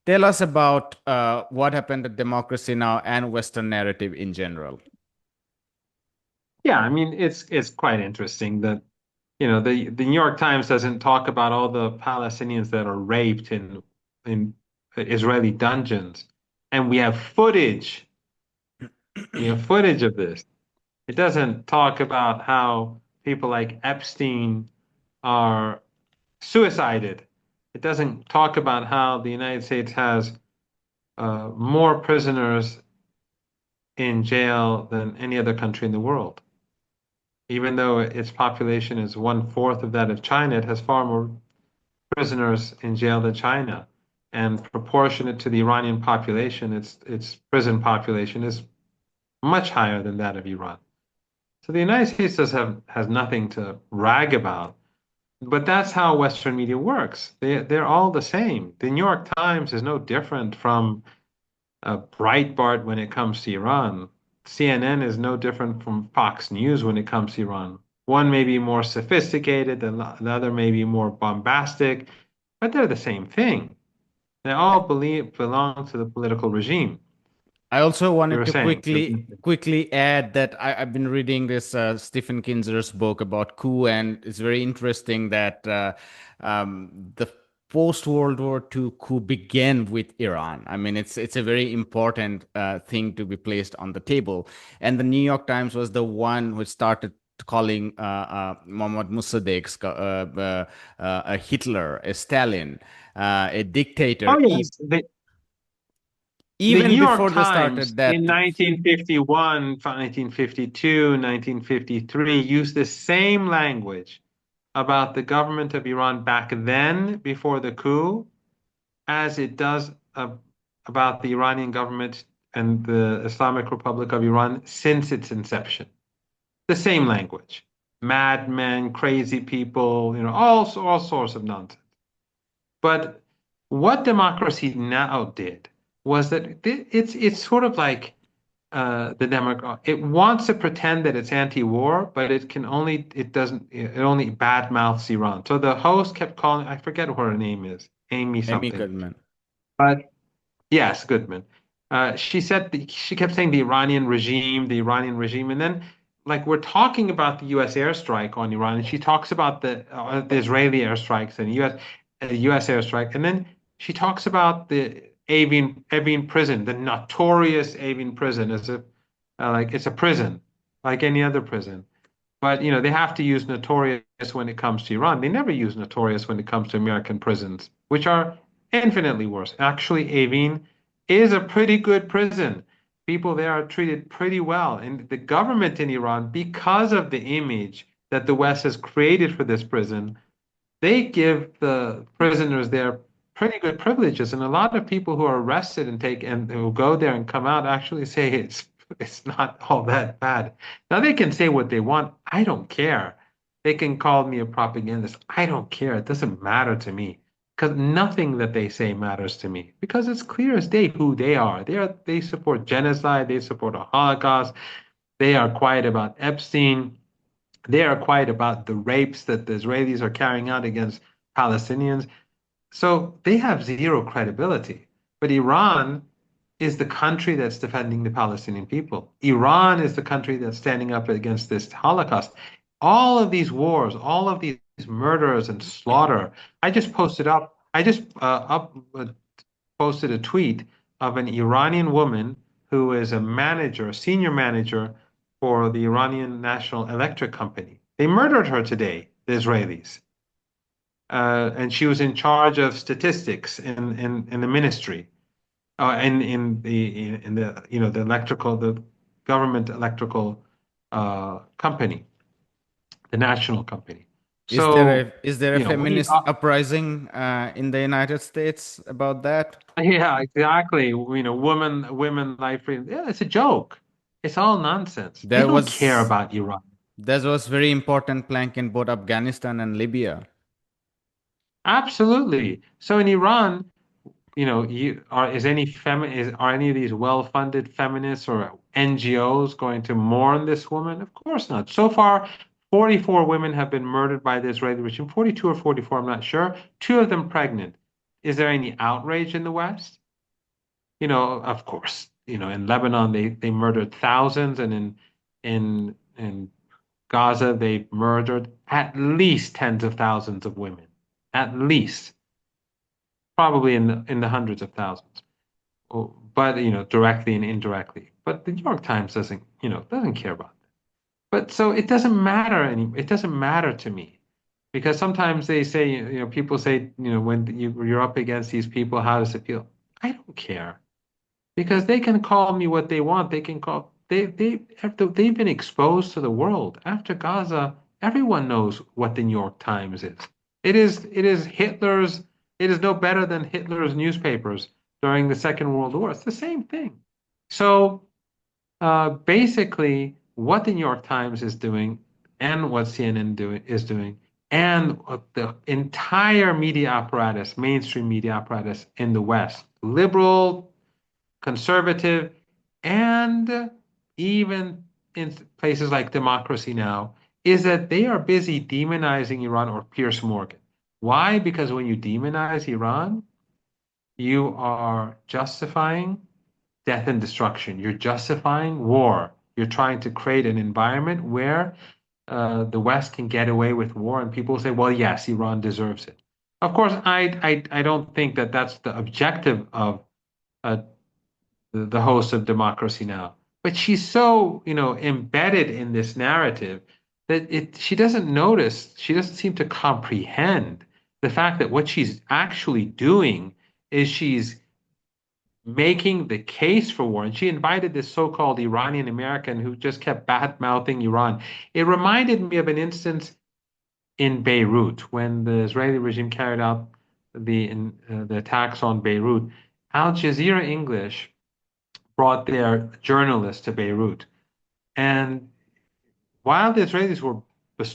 Tell us about what happened to democracy now and Western narrative in general. Yeah, I mean it's quite interesting that the New York Times doesn't talk about all the Palestinians that are raped in Israeli dungeons, and we have footage. We have footage of this. It doesn't talk about how people like Epstein are suicided. It doesn't talk about how the United States has more prisoners in jail than any other country in the world. Even though its population is one-fourth of that of China, it has far more prisoners in jail than China. And proportionate to the Iranian population, its prison population is much higher than that of Iran. So the United States has nothing to brag about. But that's how Western media works. They're all the same. The New York Times is no different from Breitbart when it comes to Iran. CNN is no different from Fox News when it comes to Iran. One may be more sophisticated, the other may be more bombastic, but they're the same thing. They all belong to the political regime. I also You wanted were to saying. quickly add that I've been reading this Stephen Kinzer's book about coup, and it's very interesting that the post World War II coup began with Iran. I mean, it's a very important thing to be placed on the table, and the New York Times was the one who started calling Mohammad Mossadegh's a Hitler, a Stalin, a dictator, Oh yes, the even New York before they Times started in that. 1951, 1952, 1953 used the same language about the government of Iran back then, before the coup, as it does about the Iranian government and the Islamic Republic of Iran since its inception. The same language. Madmen, crazy people, all sorts of nonsense. But what democracy now did was that it's sort of like the Democrat. It wants to pretend that it's anti-war, but it doesn't, it only badmouths Iran. So the host kept calling, I forget what her name is, Amy Amy something. Goodman. But yes, Goodman. She kept saying the Iranian regime, and then like we're talking about the U.S. airstrike on Iran, and she talks about the Israeli airstrikes and U.S. airstrike, and then she talks about the Evin prison, the notorious Evin prison, as if like it's a prison, like any other prison. But they have to use notorious when it comes to Iran. They never use notorious when it comes to American prisons, which are infinitely worse. Actually, Evin is a pretty good prison. People there are treated pretty well. And the government in Iran, because of the image that the West has created for this prison, they give the prisoners there pretty good privileges. And a lot of people who are arrested and who go there and come out actually say it's not all that bad. Now they can say what they want. I don't care. They can call me a propagandist. I don't care. It doesn't matter to me because nothing that they say matters to me because it's clear as day who they are. They support genocide. They support a Holocaust. They are quiet about Epstein. They are quiet about the rapes that the Israelis are carrying out against Palestinians. So they have zero credibility. But Iran is the country that's defending the Palestinian people. Iran is the country that's standing up against this Holocaust. All of these wars, all of these murders and slaughter. I just posted a tweet of an Iranian woman who is a manager, a senior manager for the Iranian National Electric Company. They murdered her today, the Israelis. And she was in charge of statistics in the ministry, in the the government electrical company, the national company. So Is there a you know we feminist uprising in the United States about that? yeah, exactly. Women life freedom. Yeah, it's a joke. It's all nonsense. They There don't care was about Iran. there was very important plank in both Afghanistan and Libya. Absolutely. So in Iran, you are is any femi is are any of these well-funded feminists or NGOs going to mourn this woman? Of course not. So far, 44 women have been murdered by the Israeli regime. 42 or 44, I'm not sure. Two of them pregnant. Is there any outrage in the West? Of course, in Lebanon they murdered thousands, and in Gaza they murdered at least tens of thousands of women, at least, probably in the hundreds of thousands. But directly and indirectly. But the New York Times doesn't care about that. But so it doesn't matter It doesn't matter to me, because sometimes they say, people say, when you're up against these people, how does it feel? I don't care, because they can call me what they want. They can call they've been exposed to the world after Gaza. Everyone knows what the New York Times is. It is Hitler's. It is no better than Hitler's newspapers during the Second World War. It's the same thing. So basically, what the New York Times is doing, and what is doing, and what the entire media apparatus, mainstream media apparatus in the West, liberal, conservative, and even in places like Democracy Now, is that they are busy demonizing Iran, or Piers Morgan. Why? Because when you demonize Iran, you are justifying death and destruction. You're justifying war. You're trying to create an environment where the West can get away with war, and people say, well, yes, Iran deserves it. Of course, I don't think that that's the objective of uh, the host of Democracy Now. But she's so, embedded in this narrative that she doesn't notice, she doesn't seem to comprehend the fact that what she's actually doing is she's making the case for war. And she invited this so-called Iranian American who just kept bad-mouthing Iran. It reminded me of an instance in Beirut when the Israeli regime carried out the attacks on Beirut. Al Jazeera English brought their journalists to Beirut. And while the Israelis were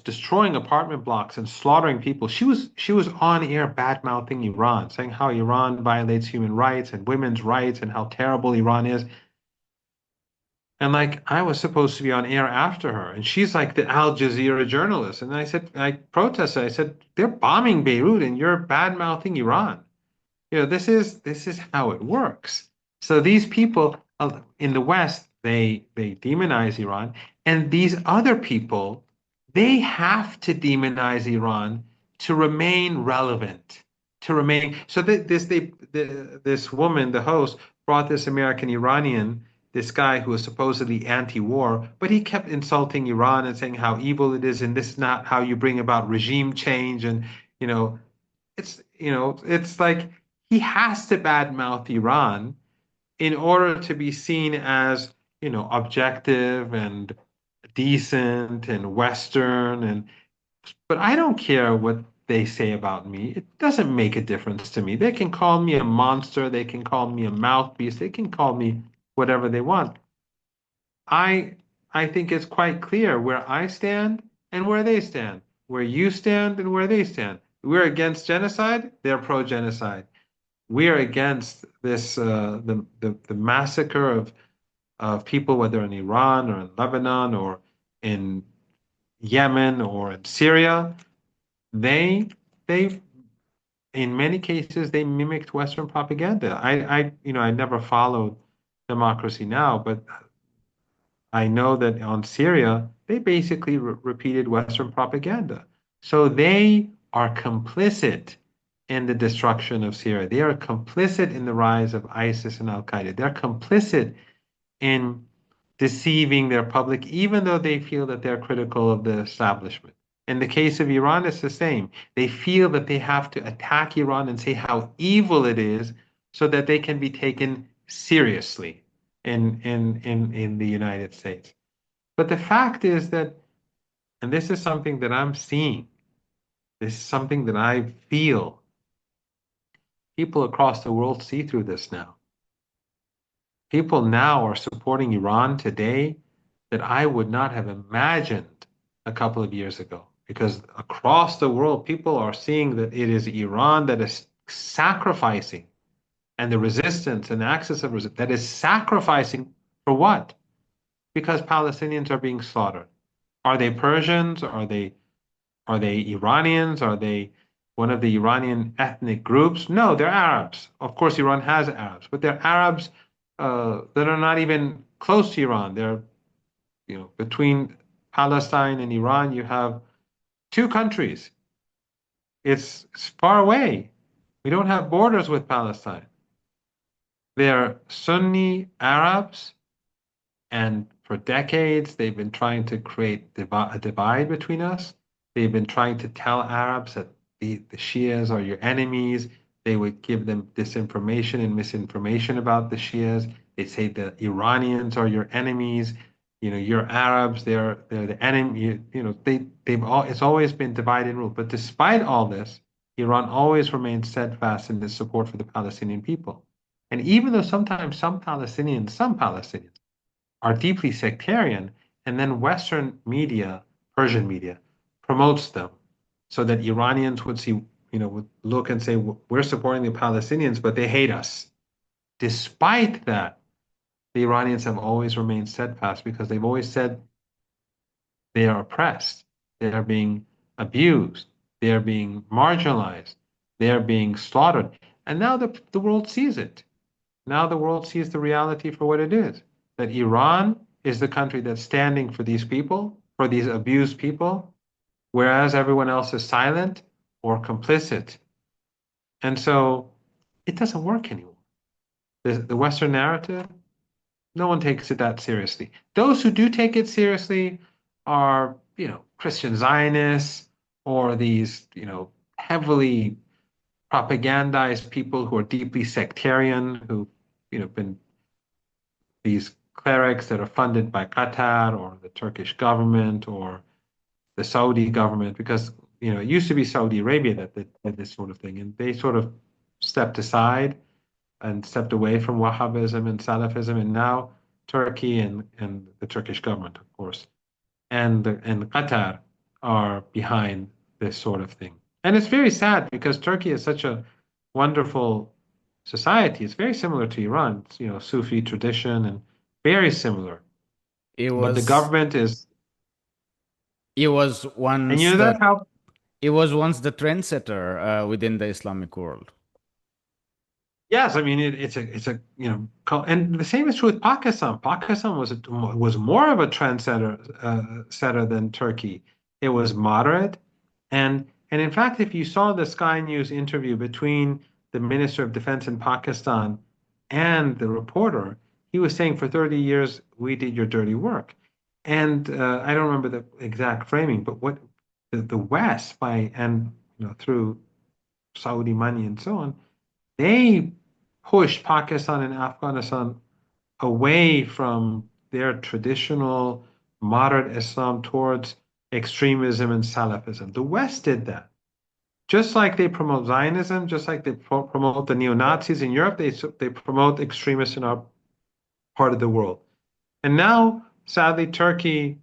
destroying apartment blocks and slaughtering people, she was on air bad-mouthing Iran, saying how Iran violates human rights and women's rights and how terrible Iran is. And like I was supposed to be on air after her, and she's like the Al Jazeera journalist. And I protested. I said, they're bombing Beirut and you're bad-mouthing Iran. This is how it works. So these people in the West, they demonize Iran, and these other people, they have to demonize Iran to remain relevant, to remain. So this woman, the host, brought this American Iranian, this guy who was supposedly anti-war, but he kept insulting Iran and saying how evil it is, and this is not how you bring about regime change, and you know, it's like he has to badmouth Iran in order to be seen as, objective and decent and Western. But I don't care what they say about me. It doesn't make a difference to me. They can call me a monster, they can call me a mouthpiece, they can call me whatever they want. I I think it's quite clear where I stand and where they stand, where you stand and where they stand. We're against genocide, they're pro-genocide. We are against this the massacre of people, whether in Iran or in Lebanon or in Yemen or in Syria. They in many cases they mimicked Western propaganda. I never followed Democracy Now, but I know that on Syria they basically repeated Western propaganda. So they are complicit in the destruction of Syria. They are complicit in the rise of ISIS and Al Qaeda. They're complicit in deceiving their public, even though they feel that they're critical of the establishment. In the case of Iran, it's the same. They feel that they have to attack Iran and say how evil it is so that they can be taken seriously in the United States. But the fact is that, and this is something that I'm seeing, this is something that I feel, people across the world see through this now. People now are supporting Iran today that I would not have imagined a couple of years ago. Because across the world, people are seeing that it is Iran that is sacrificing, and the resistance and the axis of resistance that is sacrificing for what? Because Palestinians are being slaughtered. Are they Persians? Are they Iranians? Are they one of the Iranian ethnic groups. No, they're Arabs. Of course, Iran has Arabs, but they're Arabs that are not even close to Iran. They're, between Palestine and Iran, you have two countries. It's far away. We don't have borders with Palestine. They're Sunni Arabs, and for decades they've been trying to create a divide between us. They've been trying to tell Arabs that the Shias are your enemies. They would give them disinformation and misinformation about the Shias. They say the Iranians are your enemies. You're Arabs. They're the enemy. It's always been divide and rule. But despite all this, Iran always remains steadfast in its support for the Palestinian people. And even though sometimes some Palestinians are deeply sectarian, and then Western media, Persian media, promotes them so that Iranians would see, would look and say, we're supporting the Palestinians, but they hate us. Despite that, the Iranians have always remained steadfast because they've always said they are oppressed, they are being abused, they are being marginalized, they are being slaughtered. And now the world sees it. Now the world sees the reality for what it is, that Iran is the country that's standing for these people, for these abused people, whereas everyone else is silent or complicit. And so it doesn't work anymore. The Western narrative, no one takes it that seriously. Those who do take it seriously are, Christian Zionists or these, heavily propagandized people who are deeply sectarian, who, been these clerics that are funded by Qatar or the Turkish government or the Saudi government, because it used to be Saudi Arabia that did this sort of thing, and they sort of stepped aside and stepped away from Wahhabism and Salafism, and now Turkey and the Turkish government, of course, and Qatar are behind this sort of thing. And it's very sad because Turkey is such a wonderful society. It's very similar to Iran, it's, Sufi tradition and very similar. It But the was government is, it was and once that's the how. it was once the trendsetter within the Islamic world. Yes, I mean it's a and the same is true with Pakistan. Pakistan was more of a setter than Turkey. It was moderate, and in fact, if you saw the Sky News interview between the Minister of Defense in Pakistan and the reporter, he was saying for 30 years we did your dirty work, and I don't remember the exact framing, but what the West through Saudi money and so on, they pushed Pakistan and Afghanistan away from their traditional moderate Islam towards extremism and Salafism. The West did that. Just like they promote Zionism, just like they promote the neo-Nazis in Europe, they promote extremists in our part of the world. And now, sadly, Turkey,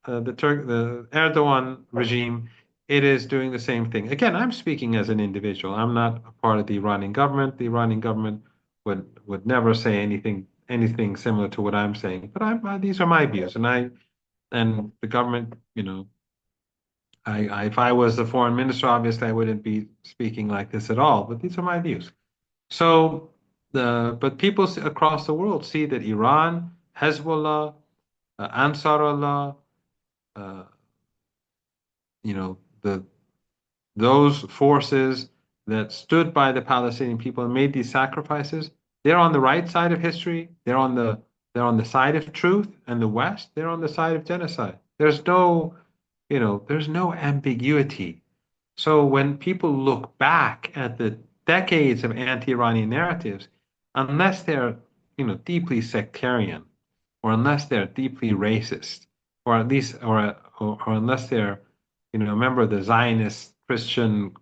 the Erdogan regime, it is doing the same thing. Again, I'm speaking as an individual. I'm not a part of the Iranian government. The Iranian government would never say anything similar to what I'm saying. But these are my views, and the government, if I was the foreign minister, obviously I wouldn't be speaking like this at all. But these are my views. So but people across the world see that Iran, Hezbollah, Ansarullah, uh, those forces that stood by the Palestinian people and made these sacrifices, they're on the right side of history. They're on the side of truth, and the West, they're on the side of genocide. There's no ambiguity. So when people look back at the decades of anti-Iranian narratives, unless they're, deeply sectarian, or unless they're deeply racist, or at least, or unless they're, a member of the Christian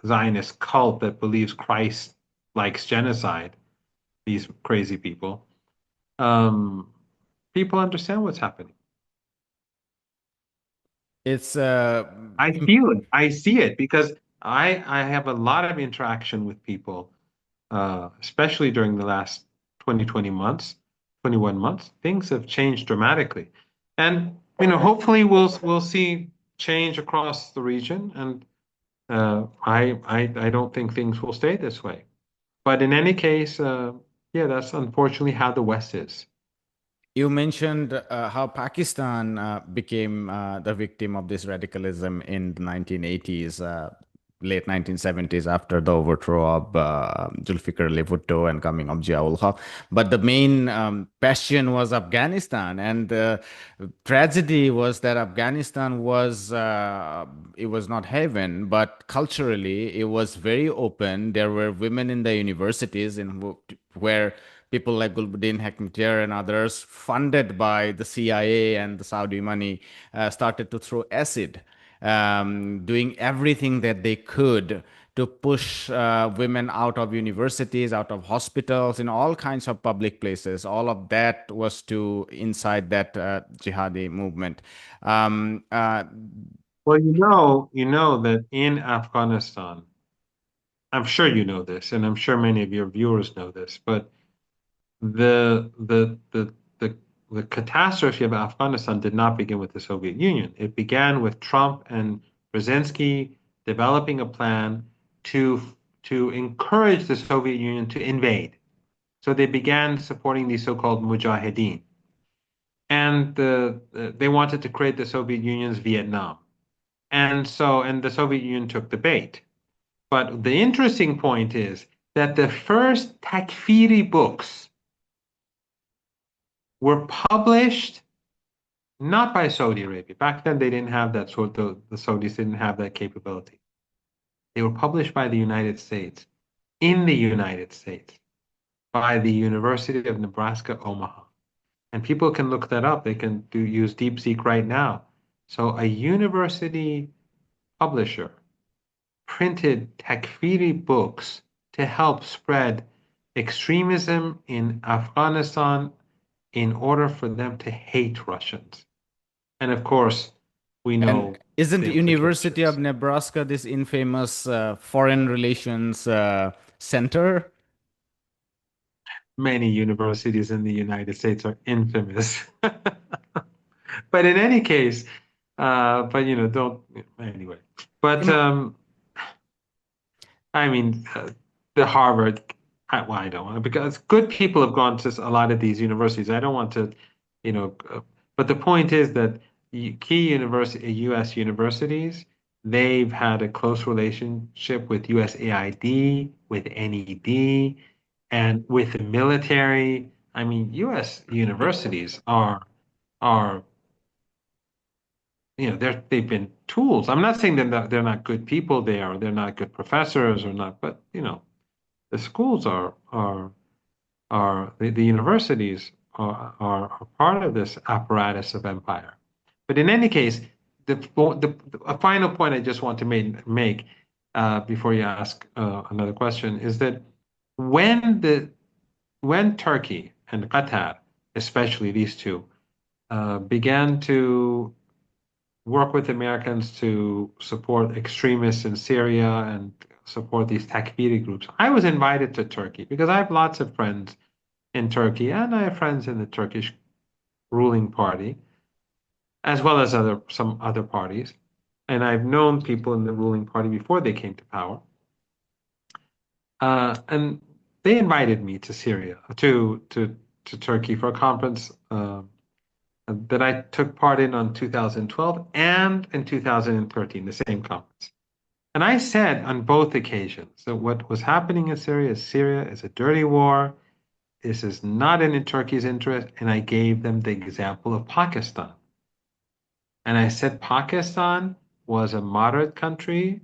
Zionist cult that believes Christ likes genocide, these crazy people, um, people understand what's happening. It's I feel it. I see it because I have a lot of interaction with people, especially during the last 20 months, 21 months. Things have changed dramatically. And hopefully we'll see change across the region. And I don't think things will stay this way. But in any case, yeah, that's unfortunately how the West is. You mentioned how Pakistan became the victim of this radicalism in the 1980s, late 1970s, after the overthrow of Zulfikar Ali Bhutto and coming of Ziaul Haq. But the main bastion was Afghanistan, and the tragedy was that Afghanistan was it was not heaven, but culturally it was very open. There were women in the universities where people like Gulbuddin Hekmatyar and others, funded by the CIA and the Saudi money, started to throw acid, doing everything that they could to push women out of universities, out of hospitals, in all kinds of public places. All of that was to incite that jihadi movement. Um, uh, Well, you know that in Afghanistan, I'm sure you know this, and I'm sure many of your viewers know this, but the the the the the catastrophe of Afghanistan did not begin with the Soviet Union. It began with Trump and Brzezinski developing a plan to to encourage the Soviet Union to invade. So they began supporting these so-called mujahideen, and they wanted to create the Soviet Union's Vietnam. And the Soviet Union took the bait. But the interesting point is that the first takfiri books were published not by Saudi Arabia. Back then, they didn't have that sort of, the Saudis didn't have that capability. They were published by the United States, in the United States, by the University of Nebraska, Omaha. And people can look that up. They can use DeepSeek right now. So a university publisher printed takfiri books to help spread extremism in Afghanistan in order for them to hate Russians. And of course, we and know isn't the University of implications. Nebraska this infamous foreign relations center? Many universities in the United States are infamous. But in any case, but you know, don't anyway. But I mean, the Harvard, well, I don't want to, because good people have gone to a lot of these universities. I don't want to, you know, but the point is that key university, U.S. universities, they've had a close relationship with USAID, with NED, and with the military. I mean, U.S. universities are they've been tools. I'm not saying that they're not good people. They're not good professors or not, but the schools are the universities are part of this apparatus of empire. But in any case, a final point I just want to make before you ask another question is that when the when Turkey and Qatar, especially these two, began to work with Americans to support extremists in Syria and support these Takfiri groups. I was invited to Turkey because I have lots of friends in Turkey and I have friends in the Turkish ruling party, as well as some other parties. And I've known people in the ruling party before they came to power. And they invited me to Syria, to Turkey for a conference that I took part in on 2012 and in 2013, the same conference. And I said on both occasions that what was happening in Syria is a dirty war. This is not in Turkey's interest. And I gave them the example of Pakistan. And I said Pakistan was a moderate country.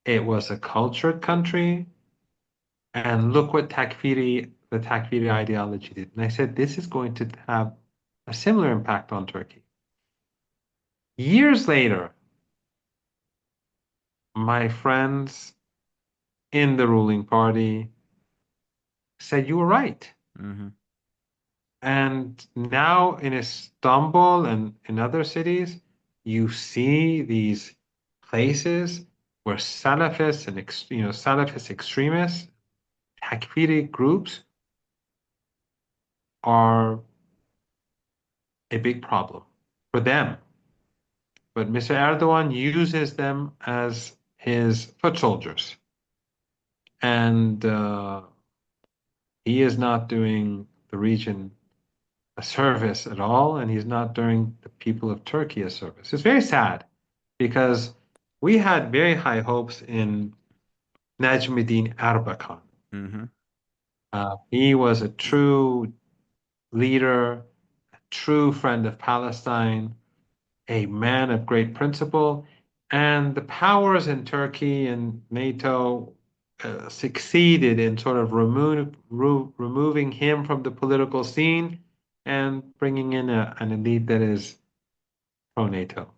It was a cultured country. And look what the Takfiri ideology did. And I said, this is going to have a similar impact on Turkey. Years later, my friends in the ruling party said, you were right. Mhm. And now in Istanbul and in other cities, you see these places where Salafists and Salafist extremists, Takfiri groups are a big problem for them. But Mr. Erdogan uses them as his foot soldiers. And he is not doing the region a service at all, and he's not doing the people of Turkey a service. It's very sad because we had very high hopes in Najmuddin Erbakan. Hmm. He was a true leader, a true friend of Palestine, a man of great principle, and the powers in Turkey and NATO succeeded in sort of removing him from the political scene and bringing in an elite that is pro-NATO.